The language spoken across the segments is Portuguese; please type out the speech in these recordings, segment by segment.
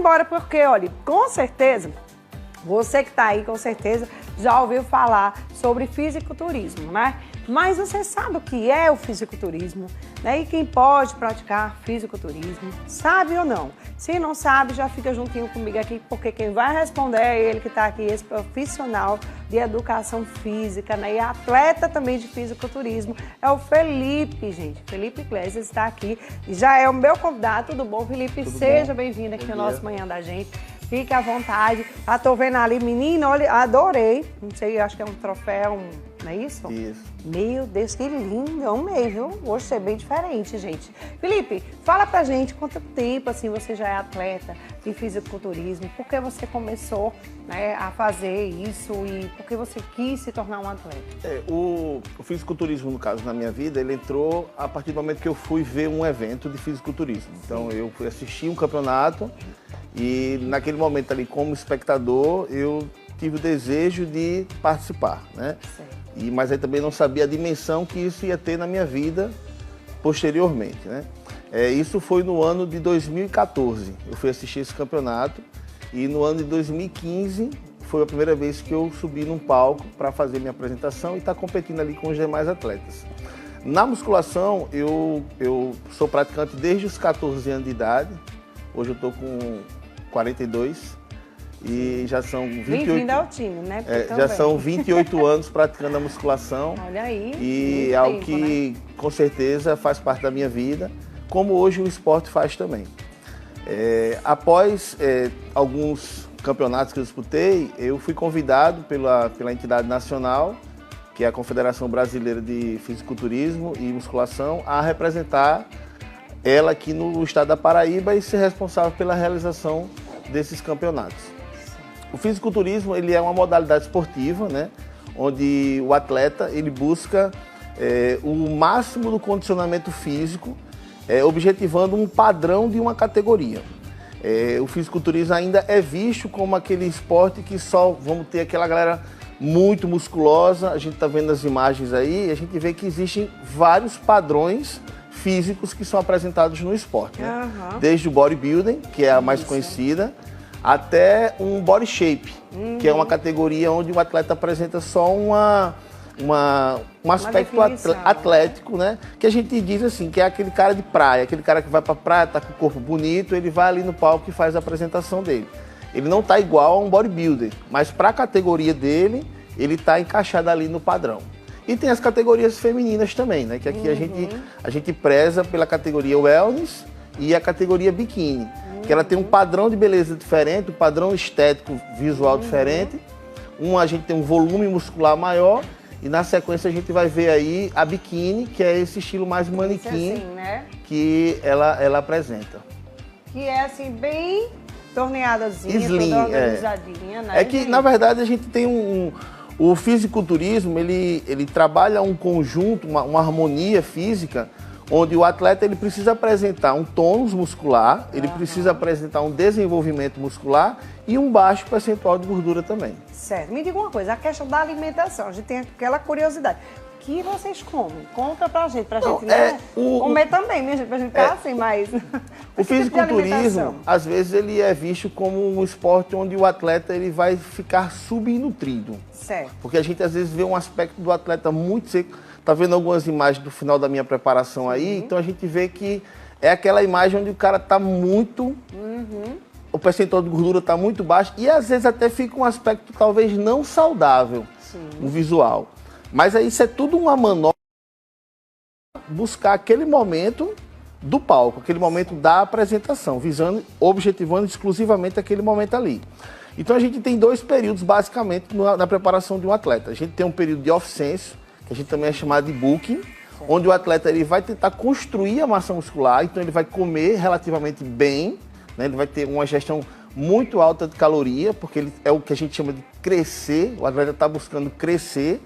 embora, porque, olha, com certeza, você que está aí, com certeza, já ouviu falar sobre fisiculturismo, né? Mas você sabe o que é o fisiculturismo, né? E quem pode praticar fisiculturismo, sabe ou não? Se não sabe, já fica juntinho comigo aqui, porque quem vai responder é ele que está aqui, esse profissional de educação física, né? E atleta também de fisiculturismo, é o Felipe, gente. Felipe Iglesias está aqui e já é o meu convidado. Tudo bom, Felipe? Tudo Seja bom. bem-vindo aqui no nosso Manhã da Gente. Fique à vontade. Já tô vendo ali, menino, olha, adorei. Não sei, acho que é um troféu, não é isso? Isso. Meu Deus, que lindo. Eu amei, viu? Hoje é bem diferente, gente. Felipe, fala pra gente quanto tempo, assim, você já é atleta de fisiculturismo. Por que você começou, né, a fazer isso e por que você quis se tornar um atleta? O fisiculturismo, no caso, na minha vida, ele entrou a partir do momento que eu fui ver um evento de fisiculturismo. Então, eu fui assistir um campeonato e, naquele momento ali, como espectador, eu tive o desejo de participar, né? Mas aí também não sabia a dimensão que isso ia ter na minha vida posteriormente, né? Isso foi no ano de 2014. Eu fui assistir esse campeonato e no ano de 2015 foi a primeira vez que eu subi num palco para fazer minha apresentação e estar competindo ali com os demais atletas. Na musculação, eu sou praticante desde os 14 anos de idade. Hoje eu estou com 42 e já são 28... Bem-vindo ao time, né? Já são 28 anos praticando a musculação. Olha aí. E é algo que, né, com certeza, faz parte da minha vida, como hoje o esporte faz também. Após alguns campeonatos que eu disputei, eu fui convidado pela entidade nacional, que é a Confederação Brasileira de Fisiculturismo e Musculação, a representar ela aqui no estado da Paraíba e ser responsável pela realização desses campeonatos. O fisiculturismo, ele é uma modalidade esportiva, né, onde o atleta ele busca o máximo do condicionamento físico, objetivando um padrão de uma categoria. O fisiculturismo ainda é visto como aquele esporte que só vamos ter aquela galera muito musculosa. A gente está vendo as imagens aí, a gente vê que existem vários padrões físicos que são apresentados no esporte, né? Desde o bodybuilding, que é a mais conhecida, até um body shape, que é uma categoria onde o atleta apresenta só um aspecto atlético, né? Que a gente diz assim, que é aquele cara de praia, aquele cara que vai pra praia, tá com o corpo bonito, ele vai ali no palco e faz a apresentação dele. Ele não tá igual a um bodybuilder, mas para a categoria dele, ele tá encaixado ali no padrão. E tem as categorias femininas também, né? Que aqui a gente preza pela categoria wellness e a categoria biquíni. Que ela tem um padrão de beleza diferente, um padrão estético visual diferente. A gente tem um volume muscular maior e na sequência a gente vai ver aí a biquíni, que é esse estilo mais manequim, assim, né, que ela apresenta. Que é assim, bem torneadazinha, slim, toda organizadinha, né? Que, na verdade, a gente tem o fisiculturismo, ele trabalha um conjunto, uma harmonia física, onde o atleta ele precisa apresentar um tônus muscular, ele precisa apresentar um desenvolvimento muscular e um baixo percentual de gordura também. Certo. Me diga uma coisa, a questão da alimentação, a gente tem aquela curiosidade. O que vocês comem? Conta pra gente né? Comer também, minha gente, pra gente ficar assim, mas... O fisiculturismo, às vezes, ele é visto como um esporte onde o atleta ele vai ficar subnutrido. Certo. Porque a gente, às vezes, vê um aspecto do atleta muito seco. Tá vendo algumas imagens do final da minha preparação aí? Então a gente vê que é aquela imagem onde o cara tá muito... O percentual de gordura tá muito baixo e às vezes até fica um aspecto talvez não saudável no visual. Mas aí isso é tudo uma manobra buscar aquele momento do palco, aquele momento da apresentação, objetivando exclusivamente aquele momento ali. Então a gente tem dois períodos basicamente na preparação de um atleta. A gente tem um período de off-sense, que a gente também é chamado de bulking, onde o atleta ele vai tentar construir a massa muscular, então ele vai comer relativamente bem, né? Ele vai ter uma ingestão muito alta de caloria, porque ele é o que a gente chama de crescer, o atleta está buscando crescer,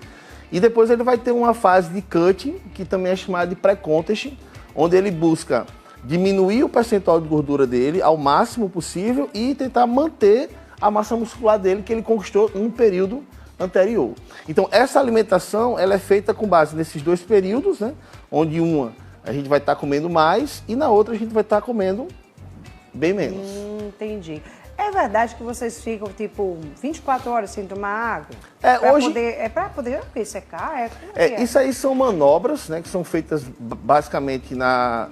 e depois ele vai ter uma fase de cutting, que também é chamada de pré-contest, onde ele busca diminuir o percentual de gordura dele ao máximo possível e tentar manter a massa muscular dele que ele conquistou em um período anterior. Então, essa alimentação ela é feita com base nesses dois períodos, né? Onde uma a gente vai estar comendo mais e na outra a gente vai estar comendo bem menos. Entendi. É verdade que vocês ficam, tipo, 24 horas sem tomar água? Para poder secar? Isso aí são manobras, né, que são feitas basicamente na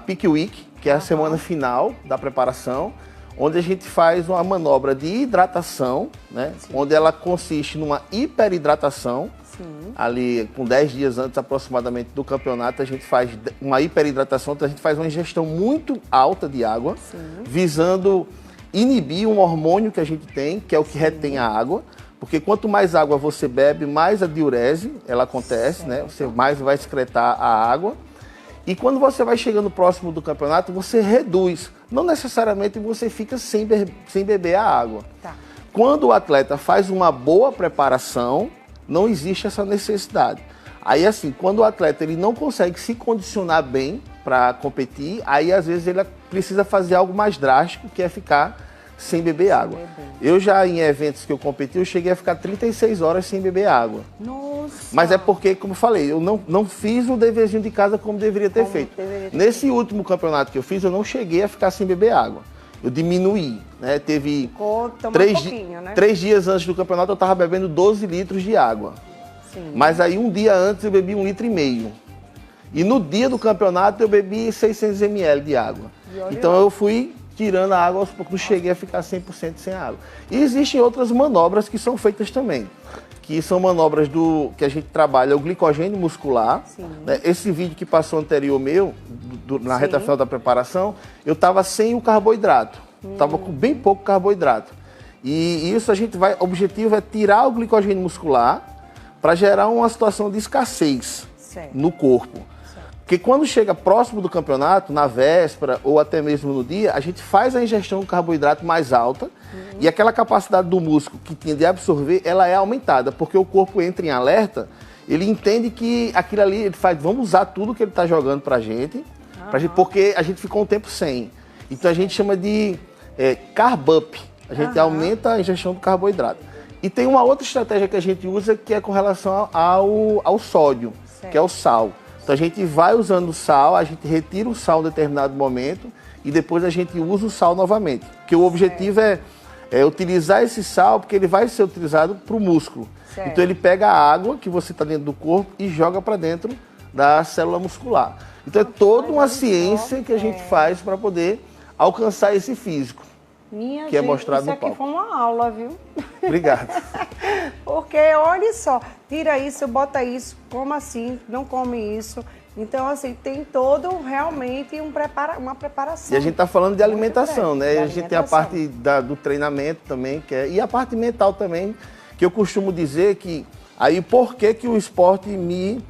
Peak Week, que é a semana final da preparação, onde a gente faz uma manobra de hidratação, né, onde ela consiste numa hiperidratação. Sim. Ali, com 10 dias antes aproximadamente do campeonato, a gente faz uma hiperidratação, então a gente faz uma ingestão muito alta de água, visando inibir um hormônio que a gente tem, que é o que retém a água, porque quanto mais água você bebe, mais a diurese ela acontece, né? Você mais vai excretar a água. E quando você vai chegando próximo do campeonato, você reduz. Não necessariamente você fica sem beber a água. Tá. Quando o atleta faz uma boa preparação, não existe essa necessidade. Aí assim, quando o atleta ele não consegue se condicionar bem para competir, aí às vezes ele precisa fazer algo mais drástico, que é ficar sem beber água. Eu já em eventos que eu competi, eu cheguei a ficar 36 horas sem beber água. Nossa! Mas é porque, como eu falei, eu não fiz o deverzinho de casa como deveria ter feito. Nesse último campeonato que eu fiz, eu não cheguei a ficar sem beber água. Eu diminuí, né? Teve 3 dias antes do campeonato, eu estava bebendo 12 litros de água. Sim. Mas aí um dia antes eu bebi 1,5 litro. E no dia do campeonato eu bebi 600 ml de água. Então eu fui tirando a água aos poucos, não cheguei a ficar 100% sem água. E existem outras manobras que são feitas também, que são manobras que a gente trabalha o glicogênio muscular. Né? Esse vídeo que passou anterior meu, na reta final da preparação, eu estava sem o carboidrato, estava com bem pouco carboidrato. E isso o objetivo é tirar o glicogênio muscular para gerar uma situação de escassez no corpo. Porque quando chega próximo do campeonato, na véspera ou até mesmo no dia, a gente faz a ingestão de carboidrato mais alta e aquela capacidade do músculo que tinha de absorver, ela é aumentada, porque o corpo entra em alerta, ele entende que aquilo ali, ele faz, vamos usar tudo que ele está jogando pra gente, porque a gente ficou um tempo sem. Então a gente chama de carb up, a gente aumenta a ingestão do carboidrato. E tem uma outra estratégia que a gente usa que é com relação ao sódio, que é o sal. Então a gente vai usando o sal, a gente retira o sal em determinado momento e depois a gente usa o sal novamente. Porque o objetivo é utilizar esse sal, porque ele vai ser utilizado para o músculo. Então ele pega a água que você está dentro do corpo e joga para dentro da célula muscular. Então é toda uma ciência que a gente faz para poder alcançar esse físico. Que é mostrado no palco. Isso aqui foi uma aula, viu? Obrigado. Porque, olha só, tira isso, bota isso, como assim, não come isso. Então, assim, tem todo realmente uma preparação. E a gente está falando de alimentação, né? A gente tem a parte do treinamento também, e a parte mental também, que eu costumo dizer que aí por que o esporte me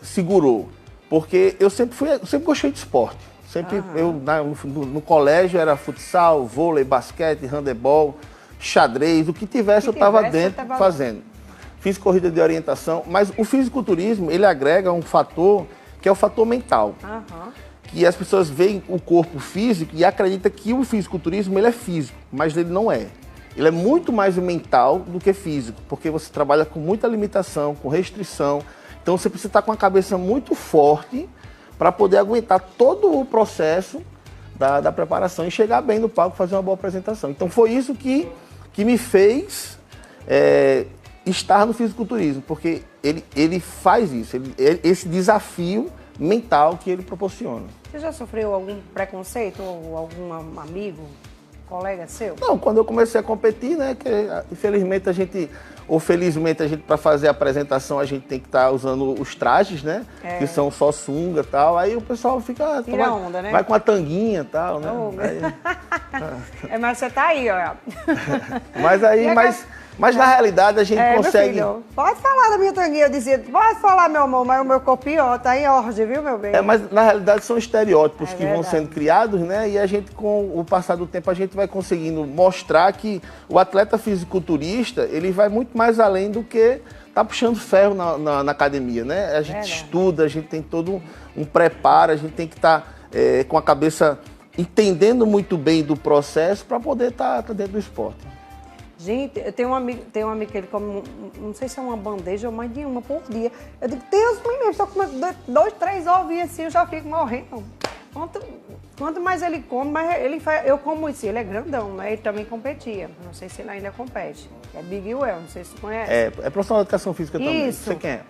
segurou? Porque eu sempre gostei de esporte. Sempre no colégio era futsal, vôlei, basquete, handebol, xadrez, o que tivesse eu estava dentro fazendo. Fiz corrida de orientação, mas o fisiculturismo, ele agrega um fator que é o fator mental. Que as pessoas veem o corpo físico e acreditam que o fisiculturismo ele é físico, mas ele não é. Ele é muito mais mental do que físico, porque você trabalha com muita limitação, com restrição. Então você precisa estar com a cabeça muito forte para poder aguentar todo o processo da preparação e chegar bem no palco, fazer uma boa apresentação. Então foi isso que me fez estar no fisiculturismo, porque ele faz isso, esse desafio mental que ele proporciona. Você já sofreu algum preconceito ou algum amigo, colega seu? Não, quando eu comecei a competir, né, que infelizmente felizmente a gente, para fazer a apresentação, a gente tem que estar usando os trajes, né? Que são só sunga e tal. Aí o pessoal fica... Tira onda, né? Vai com a tanguinha e tal, né? Mas você tá aí, ó. Mas na realidade a gente consegue... Meu filho, pode falar da minha tanguinha, eu dizia, pode falar, meu amor, mas o meu corpinho, ó, tá em ordem, viu, meu bem? Mas na realidade são estereótipos que vão sendo criados, né? E a gente, com o passar do tempo, a gente vai conseguindo mostrar que o atleta fisiculturista, ele vai muito mais além do que tá puxando ferro na academia, né? A gente estuda, a gente tem todo um preparo, a gente tem que estar com a cabeça entendendo muito bem do processo para poder estar dentro do esporte. Gente, eu tenho um amigo que ele come, não sei se é uma bandeja ou mais de uma por dia. Eu digo, Deus me livre, só comendo 2, 3 ovinhos assim, eu já fico morrendo. Quanto mais ele come, mais ele faz. Eu como isso, ele é grandão, né? Ele também competia. Não sei se ele ainda compete. É Big Well, não sei se você conhece. É profissional de educação física também. Isso. Você quem é?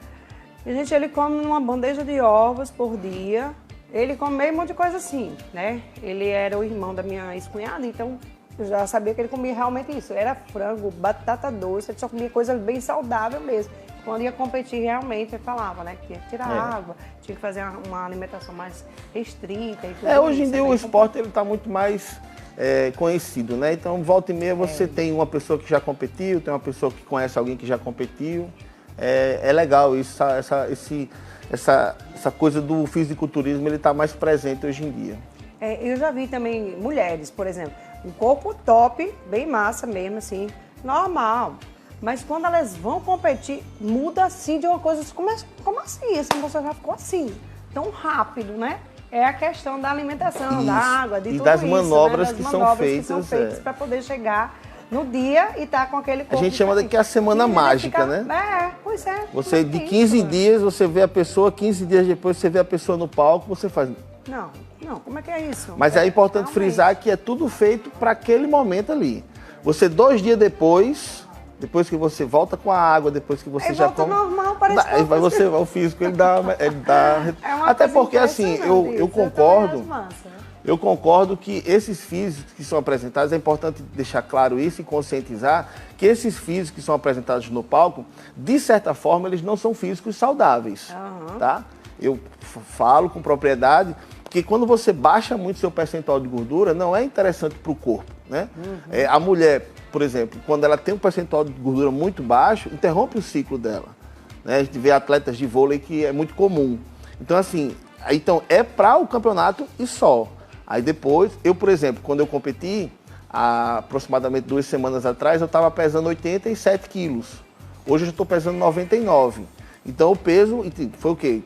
E, gente, ele come uma bandeja de ovos por dia. Ele come meio monte de coisa assim, né? Ele era o irmão da minha ex-cunhada, então eu já sabia que ele comia realmente isso. Era frango, batata doce, ele só comia coisa bem saudável mesmo. Quando ia competir, realmente, ele falava, né? Que tinha que tirar água, tinha que fazer uma alimentação mais restrita e tudo isso. Hoje em dia o esporte ele está muito mais conhecido, né? Então, volta e meia, você tem uma pessoa que já competiu, tem uma pessoa que conhece alguém que já competiu. É legal isso, essa coisa do fisiculturismo, ele está mais presente hoje em dia. Eu já vi também mulheres, por exemplo, um corpo top, bem massa mesmo, assim, normal. Mas quando elas vão competir, muda assim de uma coisa. Como assim? Essa moça já ficou assim, tão rápido, né? É a questão da alimentação, Isso. da água, de e tudo das isso, manobras, né? Das que manobras são feitas para poder chegar no dia e estar com aquele corpo. A gente chama daqui a semana mágica, né? Pois é. Você, de 15 dias, você vê a pessoa, 15 dias depois você vê a pessoa no palco, você faz... Não, como é que é isso? Mas é importante frisar que é tudo feito para aquele momento ali. Você, 2 dias depois que você volta com a água, depois que você já come... normal, parece aí vai você, o físico, ele dá até porque, assim, eu concordo... Eu concordo que esses físicos que são apresentados, é importante deixar claro isso e conscientizar que esses físicos que são apresentados no palco, de certa forma, eles não são físicos saudáveis, tá? Eu falo com propriedade, porque quando você baixa muito seu percentual de gordura, não é interessante para o corpo, né? A mulher, por exemplo, quando ela tem um percentual de gordura muito baixo, interrompe o ciclo dela, né? A gente vê atletas de vôlei que é muito comum. Então, assim, é para o campeonato e só. Aí depois, eu, por exemplo, quando eu competi, há aproximadamente 2 semanas atrás, eu estava pesando 87 quilos. Hoje eu já estou pesando 99. Então o peso, foi o quê?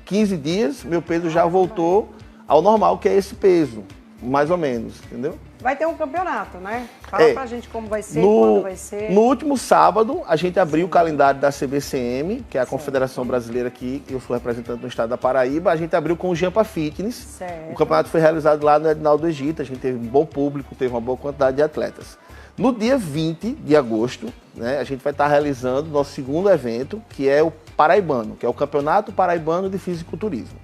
15 dias, meu peso já voltou ao normal, que é esse peso, mais ou menos, entendeu? Vai ter um campeonato, né? Fala pra gente como vai ser, quando vai ser. No último sábado, a gente abriu o calendário da CBCM, que é a Confederação Brasileira aqui, eu sou representante do estado da Paraíba, a gente abriu com o Jampa Fitness. Certo. O campeonato foi realizado lá no Edinaldo Egito, a gente teve um bom público, teve uma boa quantidade de atletas. No dia 20 de agosto, né, a gente vai estar realizando nosso segundo evento, que é o Paraibano, que é o Campeonato Paraibano de Fisiculturismo.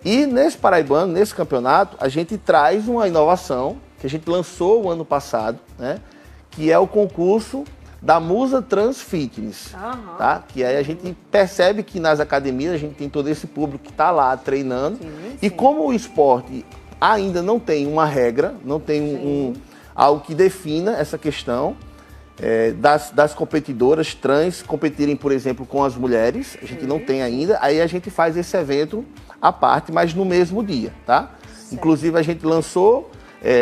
E nesse campeonato, a gente traz uma inovação que a gente lançou o ano passado, né? Que é o concurso da Musa Trans Fitness, tá? Que aí a gente percebe que nas academias a gente tem todo esse público que está lá treinando. E como o esporte ainda não tem uma regra, não tem algo que defina essa questão das competidoras trans competirem, por exemplo, com as mulheres, a gente não tem ainda, aí a gente faz esse evento à parte, mas no mesmo dia, tá? Inclusive a gente lançou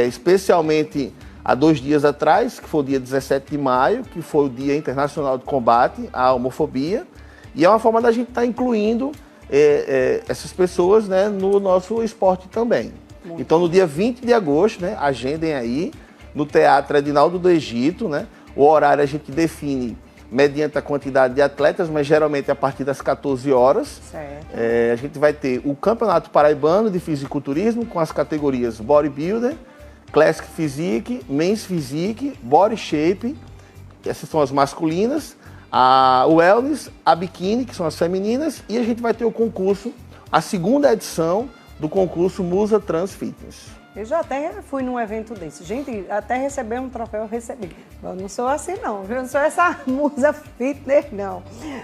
especialmente há 2 dias atrás, que foi o dia 17 de maio, que foi o Dia Internacional de Combate à Homofobia, e é uma forma da gente estar incluindo essas pessoas, né, no nosso esporte também. Então, no dia 20 de agosto, né, agendem aí, no Teatro Edinaldo do Egito, né, o horário a gente define mediante a quantidade de atletas, mas geralmente a partir das 14 horas. Certo. A gente vai ter o Campeonato Paraibano de Fisiculturismo com as categorias Bodybuilder, Classic Physique, Men's Physique, Body Shape, essas são as masculinas, a Wellness, a Bikini, que são as femininas, e a gente vai ter o concurso, a segunda edição do concurso Musa Trans Fitness. Eu já até fui num evento desse. Gente, até receber um troféu eu recebi. Eu não sou assim, não. Eu não sou essa musa fitness, não.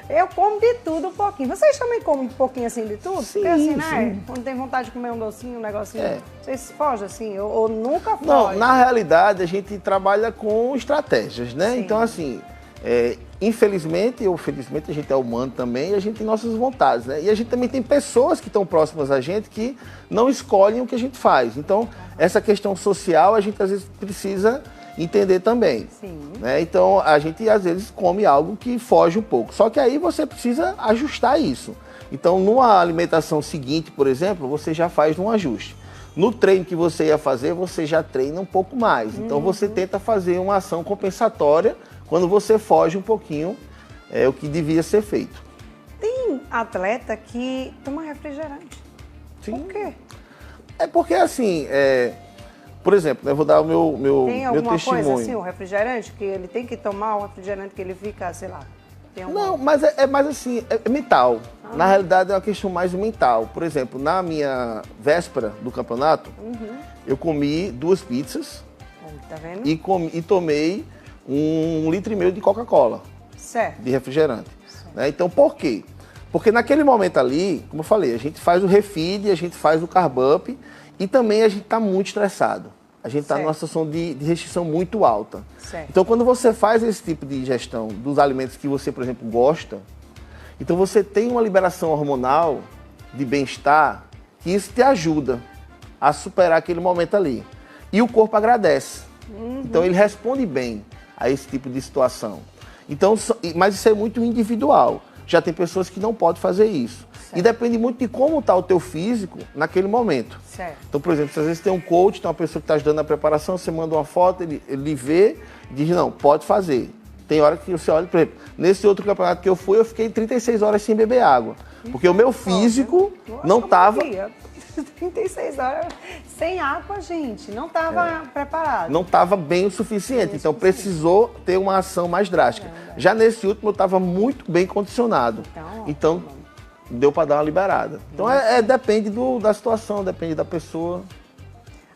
Eu como de tudo um pouquinho. Vocês também comem um pouquinho assim de tudo? Sim, porque assim, né? sim. Quando tem vontade de comer um docinho, um negocinho, vocês fogem assim? Ou nunca fogem? Não, na realidade a gente trabalha com estratégias, né? Sim. Então, assim, infelizmente ou felizmente a gente é humano também e a gente tem nossas vontades, né? E a gente também tem pessoas que estão próximas a gente que não escolhem o que a gente faz. Então, essa questão social a gente às vezes precisa entender também. Sim. Né? Então, a gente às vezes come algo que foge um pouco. Só que aí você precisa ajustar isso. Então, numa alimentação seguinte, por exemplo, você já faz um ajuste. No treino que você ia fazer, você já treina um pouco mais. Então, você tenta fazer uma ação compensatória quando você foge um pouquinho o que devia ser feito. Tem atleta que toma refrigerante. Sim. Por quê? É porque assim, por exemplo, eu vou dar o meu Tem alguma testemunho. coisa assim, o refrigerante, que ele tem que tomar o refrigerante que ele fica, sei lá... Não, mas é mais assim, é mental. Na realidade é uma questão mais mental. Por exemplo, na minha véspera do campeonato, eu comi 2 pizzas tá vendo? e tomei 1,5 litro de Coca-Cola, Certo. de refrigerante. Né? Então, por quê? Porque naquele momento ali, como eu falei, a gente faz o refeed, a gente faz o carb up e também a gente está muito estressado. A gente está numa situação de restrição muito alta. Certo. Então, quando você faz esse tipo de ingestão dos alimentos que você, por exemplo, gosta, então você tem uma liberação hormonal de bem-estar que isso te ajuda a superar aquele momento ali. E o corpo agradece. Então, ele responde bem a esse tipo de situação. Então, mas isso é muito individual. Já tem pessoas que não podem fazer isso. Certo. E depende muito de como está o teu físico naquele momento. Certo. Então, por exemplo, se às vezes tem um coach, tem uma pessoa que está ajudando na preparação, você manda uma foto, ele vê e diz, não, pode fazer. Tem hora que você olha, por exemplo, nesse outro campeonato que eu fui, eu fiquei 36 horas sem beber água. Porque o meu físico não estava... 36 horas sem água, gente. Não estava preparado. Não estava bem o suficiente. Então precisou ter uma ação mais drástica. Já nesse último eu estava muito bem condicionado. Então deu para dar uma liberada. Então depende da situação, depende da pessoa.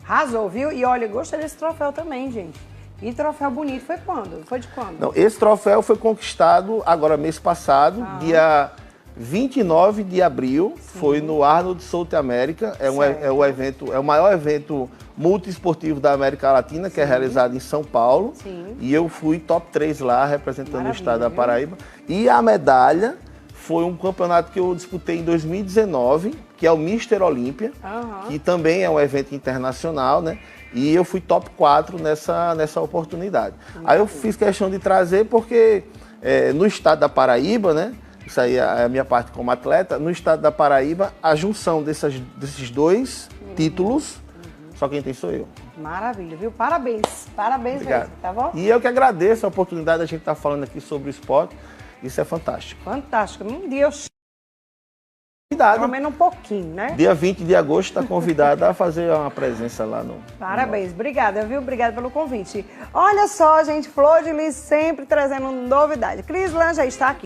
Arrasou, viu? E olha, eu gostei desse troféu também, gente. E troféu bonito. Foi quando? Foi de quando? Não, esse troféu foi conquistado agora mês passado, dia 29 de abril. Sim. Foi no Arnold South America, é o maior evento multiesportivo da América Latina, que é realizado em São Paulo. Sim. E eu fui top 3 lá, representando o estado da Paraíba. E a medalha foi um campeonato que eu disputei em 2019, que é o Mr. Olímpia, que também é um evento internacional, né? E eu fui top 4 nessa oportunidade. Aí eu fiz questão de trazer porque no estado da Paraíba, né? Isso aí é a minha parte como atleta. No estado da Paraíba, a junção desses 2 títulos, só quem tem sou eu. Maravilha, viu? Parabéns. Parabéns mesmo, tá bom? E eu que agradeço a oportunidade de a gente estar falando aqui sobre o esporte. Isso é fantástico. Fantástico. Deus. Convidado. Pelo menos um pouquinho, né? Dia 20 de agosto está convidada a fazer uma presença lá no... Parabéns, obrigada, viu? Obrigada pelo convite. Olha só, gente, Flor de Lis sempre trazendo novidade. Crislan já está aqui.